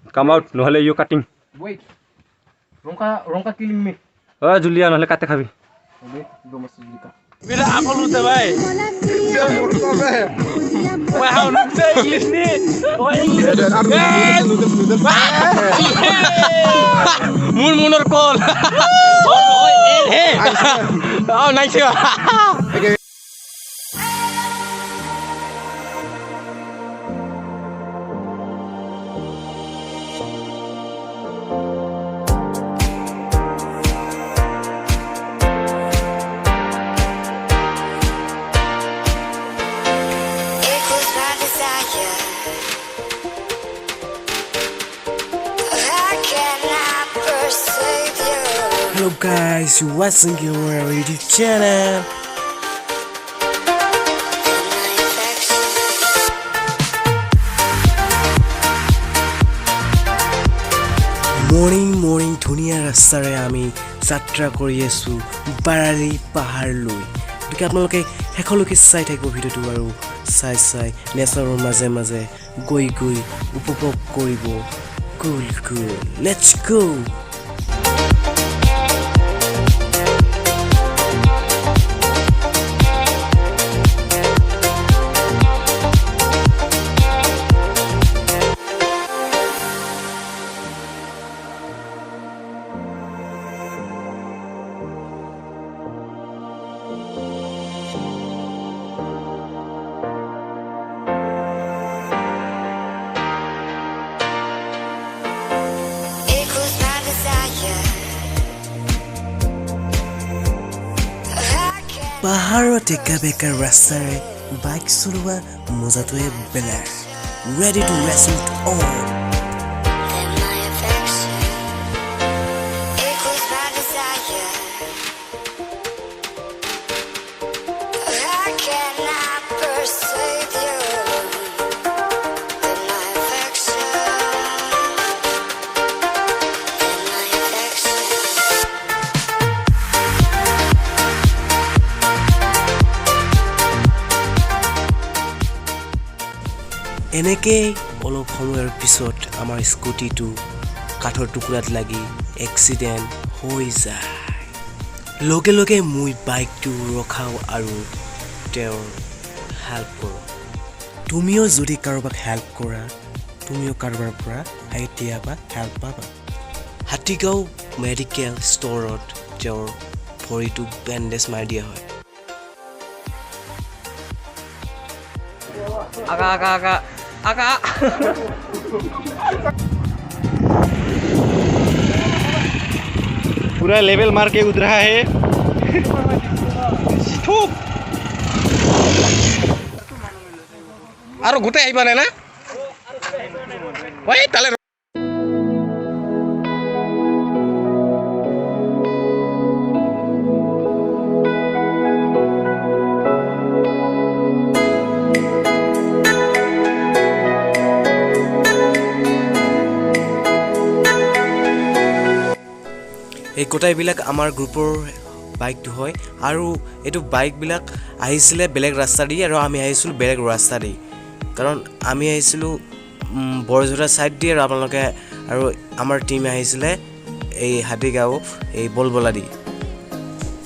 Come out, নহলে you cutting. Wait. Ronka killing me. Julia, নহলে কাটে খাবি। Wait, do mas Julika. Mira, ako luta ba eh. Wow, nagsa English ni. Oh, English. Munor call. Oh, nice. Hello guys, you're watching your YouTube channel. Morning ধুনিয়া ৰাস্তাৰে আমি যাত্ৰা কৰি আছো barali পাহাৰলৈ গতিকে আপোনালোকে হেকলৈকে চাই থাকিব ভিডিওটো আৰু চাই নেচাৰৰ মাজে গৈ উপভোগ কৰিব cool let's go. পাহাৰত একা বেকা ৰাস্তাৰে বাইক চলোৱা মজাটোৱে বেলেগ ready to race it on. এনেকে অলপ সময়ৰ পিছত আমাৰ স্কুটিটো কাঠৰ টুকুৰাত লাগি এক্সিডেন্ট হৈ যায় লগে মই বাইকটো ৰখাও আৰু তেওঁৰ হেল্প কৰোঁ তুমিও যদি কাৰোবাক হেল্প কৰা তুমিও কাৰোবাৰ পৰা আইডিয়া হেল্প পাবা হাতিগাঁও মেডিকেল ষ্টৰত তেওঁৰ ভৰিটো বেণ্ডেজ মাৰি দিয়া হয় Aga. पूरा लेवल मार के उतरा है और घुटे आई बने ना वही तले এই কোটাইবিলাক আমাৰ গ্ৰুপৰ বাইকটো হয় আৰু এটো বাইক বিলাক আহিছিলে বেলেগ ৰাস্তা দি আৰু আমি আহিছিল বেলেগ ৰাস্তা দি কাৰণ আমি আহিছিল বৰজৰা সাইড দি আৰু আপোনালোকে আৰু আমাৰ টিম আহিছিলে এই হাতিগাঁও এই বলবলা দি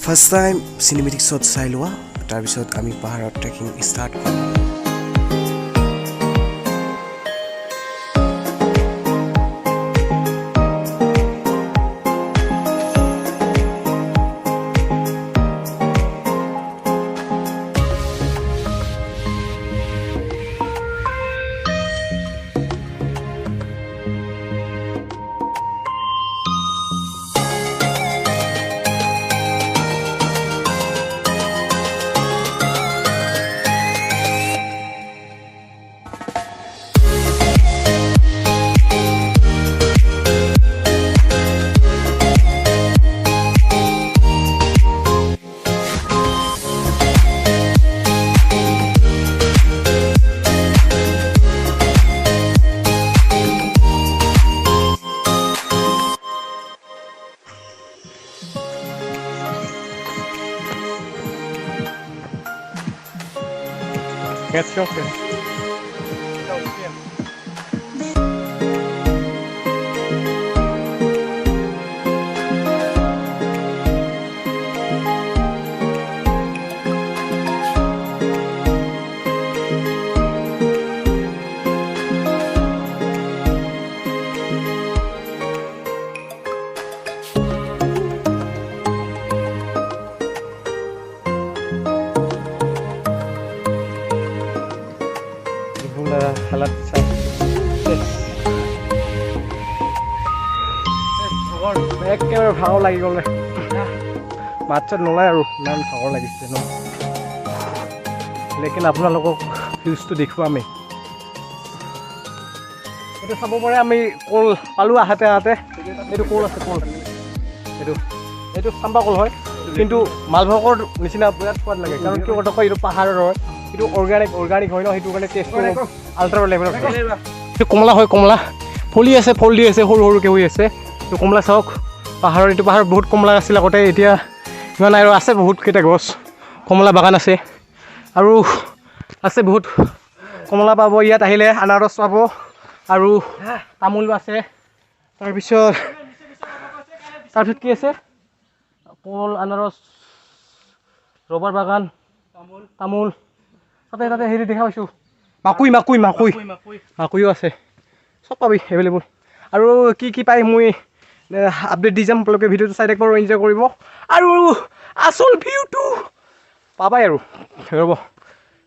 ফাৰ্স্ট টাইম সিনেমেটিক শট চাই লোৱা তাৰ পিছত আমি পাহাৰত ট্ৰেকিং ষ্টাৰ্ট কৰিম Jetzt schon. একেবাৰে ভাগৰ লাগি গ'লে মাত চাত নোলায় আৰু ইমান ভাগৰ লাগিছে ন লেকিন আপোনালোকক ভিউজটো দেখুৱামেই এইটো চাব পাৰে আমি কল পালোঁ আহাতে এইটো কল আছে কল এইটো চাম্পা কল হয় কিন্তু মালভোগৰ নিচিনা বিৰাট সোৱাদ লাগে কাৰণ কিয় কথা কয় এইটো পাহাৰৰ হয় এইটো অৰ্গেনিক হয় ন সেইটো কাৰণে টেষ্টটো আল্ট্ৰা লেভেলত এইটো কমলা হয় কমলা ফল দি আছে সৰু সৰুকৈ হৈ আছে এইটো কমলা চাওক এইটো পাহাৰত বহুত কমলা আছিল আগতে এতিয়া ইমান আৰু আছে বহুতকেইটা গছ কমলা বাগান আছে আৰু আছে বহুত কমলা পাব ইয়াত আহিলে আনাৰস পাব আৰু তামোল আছে তাৰপিছত কি আছে কল আনাৰস ৰবাৰ বাগান তামোল তাতে হেৰি দেখা পাইছোঁ মাকুইও আছে চব পাবি এভেইলেবল আৰু কি পাই মই আপডেট দি যাম আপোনালোকে ভিডিঅ'টো চাই থাকিব আৰু এনজয় কৰিব আৰু আচল ভিউটো পাবাই আৰু ৰ'ব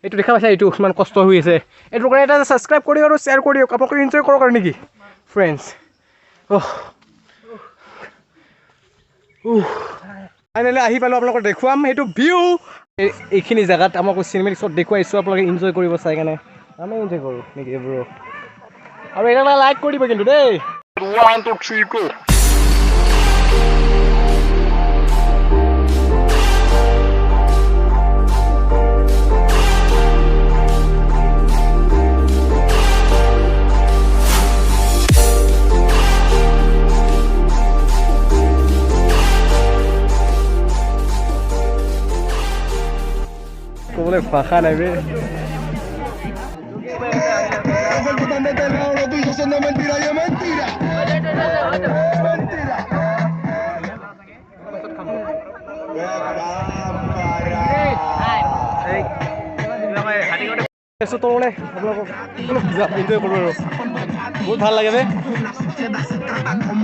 এইটো দেখা পাইছা এইটো ইমান কষ্ট হৈ আছে এইটোৰ কাৰণে এটা ছাবস্ক্ৰাইব কৰি আৰু শ্বেয়াৰ কৰি দিয়ক আপোনালোকে এনজয় কৰক আৰু নেকি ফ্ৰেণ্ডছ ফাইনেলি আহি পালোঁ আপোনালোকক দেখুৱাম সেইটো ভিউ এইখিনি জেগাত আমাক চিনেমেটিক শ্বট দেখুৱাইছোঁ আপোনালোকে এনজয় কৰিব চাই কাৰণে আমি এনজয় কৰোঁ নেকি ব্ৰ আৰু এটা লাইক কৰি দিব কিন্তু দেই 1 2 3 go ক'বলৈ ভাষা নাই বে তললৈ আপোনালোকক এনজয় কৰোঁ আৰু বহুত ভাল লাগে বে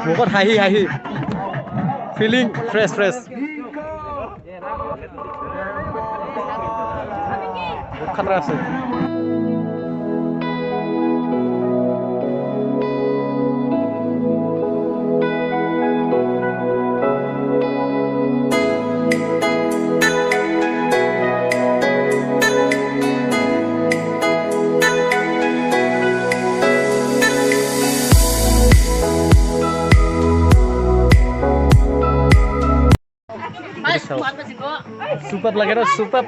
মুখত হাঁহি ফিলিং ফ্ৰেছ বহুত খাতৰা আছে सुपर लगे ना सुपर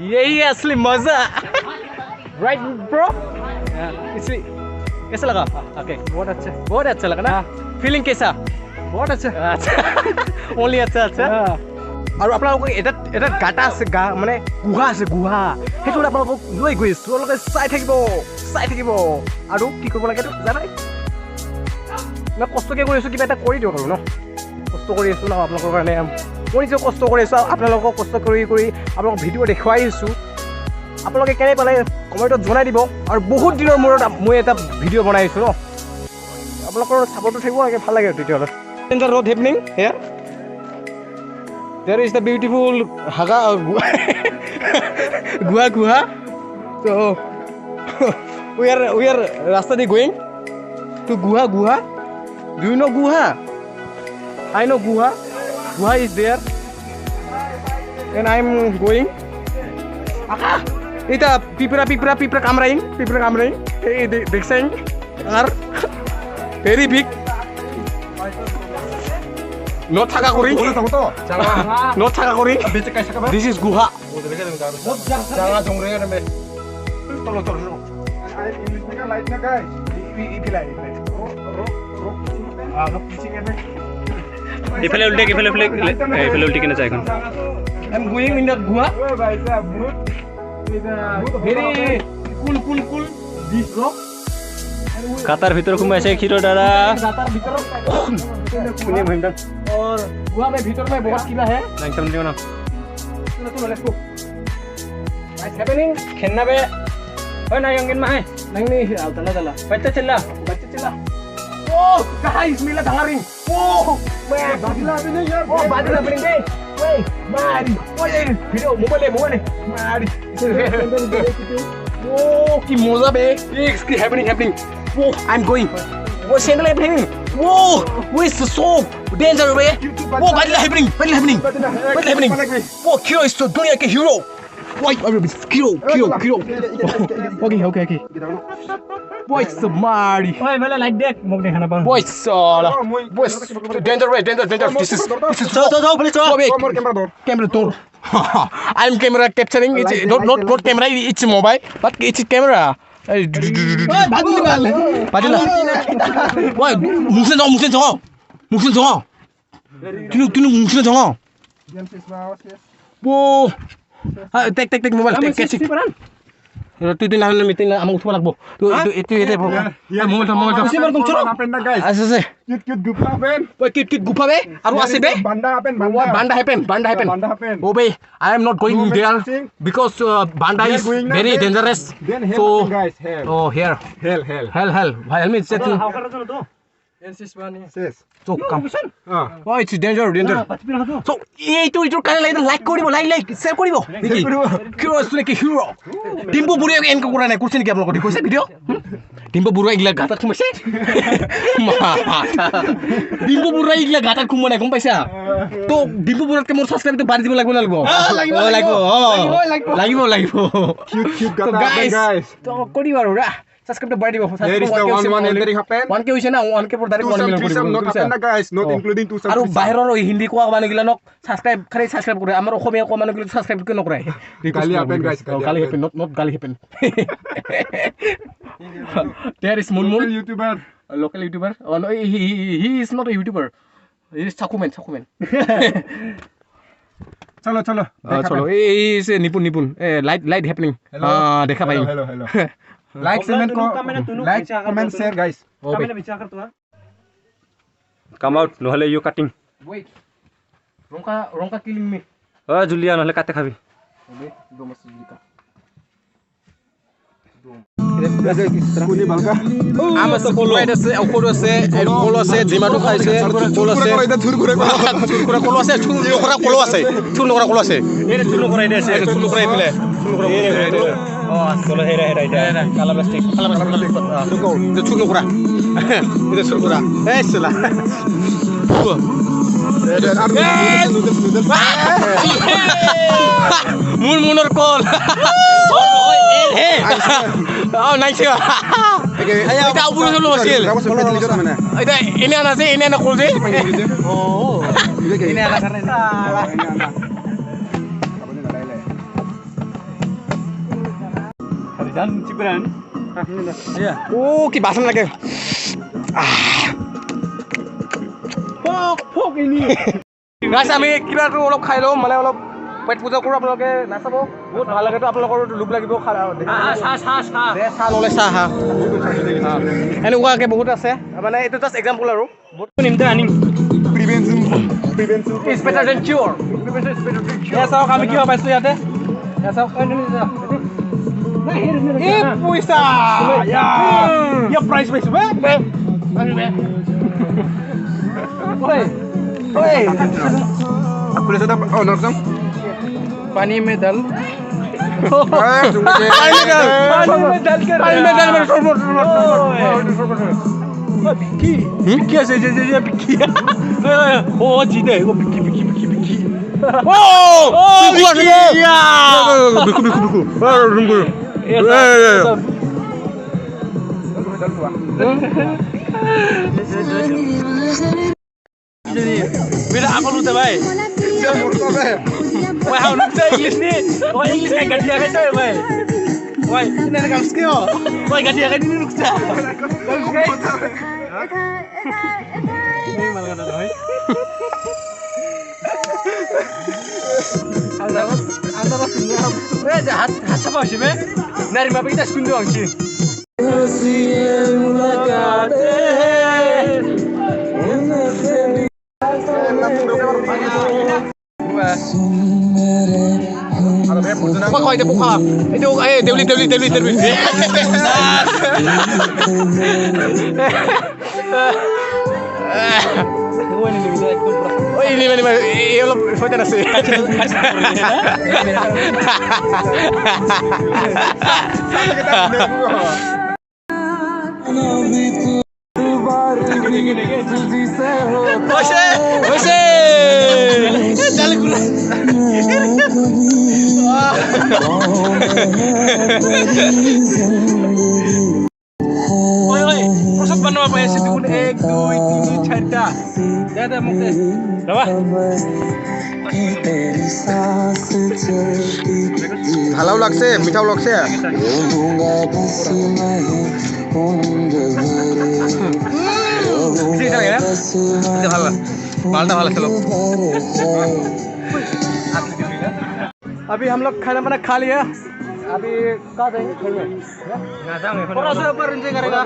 यही है असली मजा राइट ब्रो इसलिए कैसा लगा ओके बहुत अच्छा लगा ना फीलिंग कैसा बहुत अच्छा ओनली अच्छा আৰু আপোনালোকক এটা গাটা আছে মানে গুহা আছে গুহা সেইটো আপোনালোকক লৈ গৈ আছোঁ আপোনালোকে চাই থাকিব আৰু কি কৰিব লাগে এইটো জানাই মই কষ্টকৈ কৰি আছোঁ কিবা এটা কৰি দিয়ক আৰু ন কষ্ট কৰি আছোঁ ন আপোনালোকৰ কাৰণে মই নিজে কষ্ট কৰি আছোঁ আপোনালোকক কষ্ট কৰি আপোনালোকক ভিডিঅ' দেখুৱাই আছোঁ আপোনালোকে কেনে পালে কমেণ্টত জনাই দিব আৰু বহুত দিনৰ মূৰত মই এটা ভিডিঅ' বনাই আছোঁ ন আপোনালোকৰ চাপৰ্টটো থাকিব লাগে ভাল লাগে তেতিয়াহ'লে in the road happening hair there is the beautiful guha so we are rastadi going to guha do you know guha I know guha is there and I am going এটা পিপৰা কামৰাইং এই দেখছেন আর very big not থাকা করি this is guha jangan jongre na me tolong light na guys ipilai ইফালে উল্টে কিনে যায় এখন I'm going in the guha very cool this rock কাটার ভিতর ঘুমাইছে ক্ষীর দাদা गातार भीतर और गुहा में भीतर में बहुत किला है नहीं समझ ना चलो लेट्स गो नाइस हैपनिंग खेलना बे ओए ना यंगिन में है नहीं तला बच्चा चला oh guys मिला धंगारिंग oh मैं बादला भी नहीं यार oh बादला भी नहीं wait mari oye video mobile mari oh की मजा बे it's happening oh I'm going What's happening? Whoa! Where's the soap? Danger, man! Whoa, what is happening? What is happening? What is happening? Whoa, Khiro is doing like a hero. Why? Khiro. Okay. Boy, it's so mardy. Oi, bala like that. Mok dekhana pa. Boy, boys, danger. This is. Go, please. Camera door. I'm camera capturing. It's not camera. It's mobile, but it's camera. Padilla. Why? Musen 정아. 무슨 정아. Whoa. Take mobile. Catch it. Itu nahan meeting lah, amang utama lagbo. Itu. Moment. Happen na guys. Asa. Cute gupa happen. Kit gupa be? Aru ase be? Banda happen. Banda happen. Oh be, I am not going there because banda is very dangerous. Then hell So, guys, hell. oh here. Hell. Why helmet set? Sis. So come. Oh, it's danger. So, itu kalian like koribo, like share koribo. Niki. Khiro is like a hero. Dimpu buru yang enka kurang kursi ni apa lagi kursi video? Dimpu buru igla gatat kumase? Dimpu buru igla gatat kumane kumpaisa? To dimpu buru ke mor subscribe to bari dibo lagbo. Lagbo. Cute guys. To koribo ora. Subscribe to bari dibo. There is the one entering happen. 1K hoise na 1K por direct 1 million Two not happen na guys, not including two আৰু বাহিৰৰ হিন্দী কোৱা মানুহ গিলা নক subscribe কৰে আমাৰ অসমীয়া কোৱা মানুহ গিলা সাবস্ক্ৰাইব কিয় নকৰে গালি happen guys, গালি happen not গালি happen there is Munmun local YouTuber oh no he is not a YouTuber he is Chakumen চলো he is Nipun light happening দেখা পাই hello like comment share guys Come out, নহলে you cutting. wait Ronka killing me Julia নহলে কাটে খাবি. আম আছে কলো আছে কলো আছে জিমাটো খাইছে কলো আছে কলো আছে কলো আছে এনে কৰাই দিছে কৰাই দিলে চলো হেৰা এটা কালা প্লাষ্টিক চুলো কৰা এটা চুলো কৰা এই চলা মুনৰ কল নাইছে এটা উপরে চলো আছিল এটা এনে আছে এনে না কল যে ও এনে না কারণে Dan ciberan. Iya. Oh, ki basan lagi. Pok ini. Guys, আমি কিবা অলপ খাই লম মানে অলপ পেট পূজা কৰো আপোনালোকে নাচাব বহুত ভাল লাগে তো আপোনালোকৰ লুক লাগিব চাহ ললে চাহ এনেকুৱাকে বহুত আছে মানে এইটো জাষ্ট এক্সাম্পল আৰু বহুত নিমতে আনিম prevention ইজ বেটাৰ দেন কিউৰ চাওক আমি কি পাইছো ইয়াতে চাওক পইচা ইয়া প্ৰাইজ পাইছো বে oi aku lihat ada oh norsam पानी में डाल 비키 하세요 비키 지네 이거 비키 오 비키야 biku runggu Bila aku lupa bay. Wah, aku lupa English ni. Wah, English kan ganti akan tu bay. Wah, ini nak kamu skill. Wah, ganti akan ini lupa. Ini malah kata bay. Antara semua. Wah, hat apa sih bay? Nari apa kita skundu angci. Kau itu buka. Itu devli. Oh ini mana? Ini lo foto nasi. प्रसाद बनवा पाए ऐसे देखो 1 2 3 4टा दे दे मुझे रवा ভালো লাগছে মিঠাও লাগছে मालदा वाला चलो अभी हम लोग खाना बना खा लिया अभी कहाँ जाएंगे घर में थोड़ा सा ऊपर एंजॉय करेगा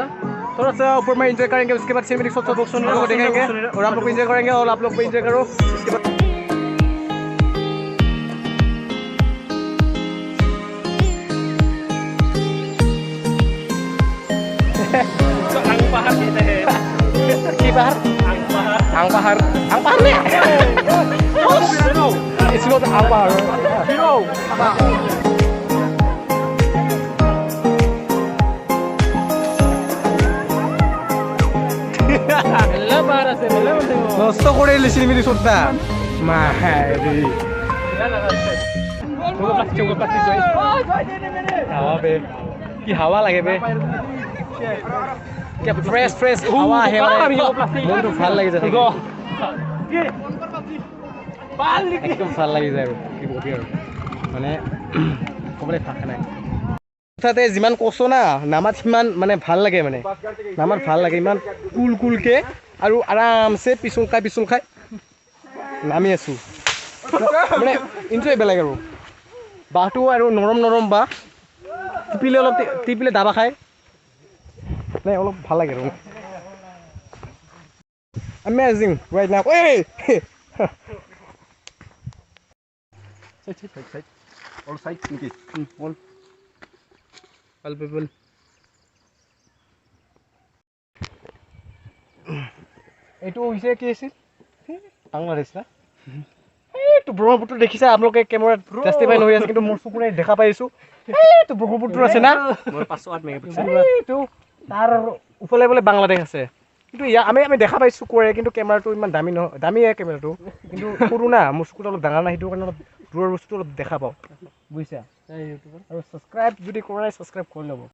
थोड़ा सा ऊपर में एंजॉय करेंगे उसके बाद सिनेमैटिक शॉट्स को देखेंगे और आप लोग एंजॉय करेंगे और आप लोग भी एंजॉय करो उसके बाद Ang pahar ni. It's not ang pahar. Hero. Nosto kore lisini mili sutta. Mahari. Coba plastik coy. Hawa be. Ki hawa lage be. क्या फ्रेश फ्रेश हवा है मन तो ভাল লাগি যায় একদম ভাল লাগি যায় আৰু কি কবি আৰু মানে কবলে ভাষা নাই তাতে যিমান কষ্ট না নামাত সিমান মানে ভাল লাগে মানে নামাত ভাল লাগে ইমান কুল কুলকে আৰু আৰামছে পিছল খাই নামি আছো মানে এনজয় বেলেগ আৰু বাহটো আৰু নৰম বা টিপিলে দাবা খায় नहीं all ভাল লাগে আৰু amazing right now hey side all side okay all people এটো হইছে কি আছিল বাংলাদেশ না এইটো ব্ৰহ্মপুত্ৰ দেখিছা আপোনালোকে কেমেৰাত জাস্টিফাই হৈ আছে কিন্তু মোৰ চকুৰে দেখা পাইছো এইটো ব্ৰহ্মপুত্ৰ আছে না মোৰ 508 মেগাপিক্সেল এইটো তার উপলে বলে বাংলাদেশ আছে কিন্তু আমি দেখা পাইছো করে কিন্তু ক্যামেরাটো ইমান দামি নহয় দামিয়ে ক্যামেরাটো কিন্তু সৰু না মোৰ চকুত অলপ ডাঙৰ না সেইটো কাৰণে অলপ দূৰৰ বস্তু অলপ দেখা পাও বুজিছা আৰু সাবস্ক্ৰাইব যদি কৰা নাই সাবস্ক্ৰাইব কৰি লব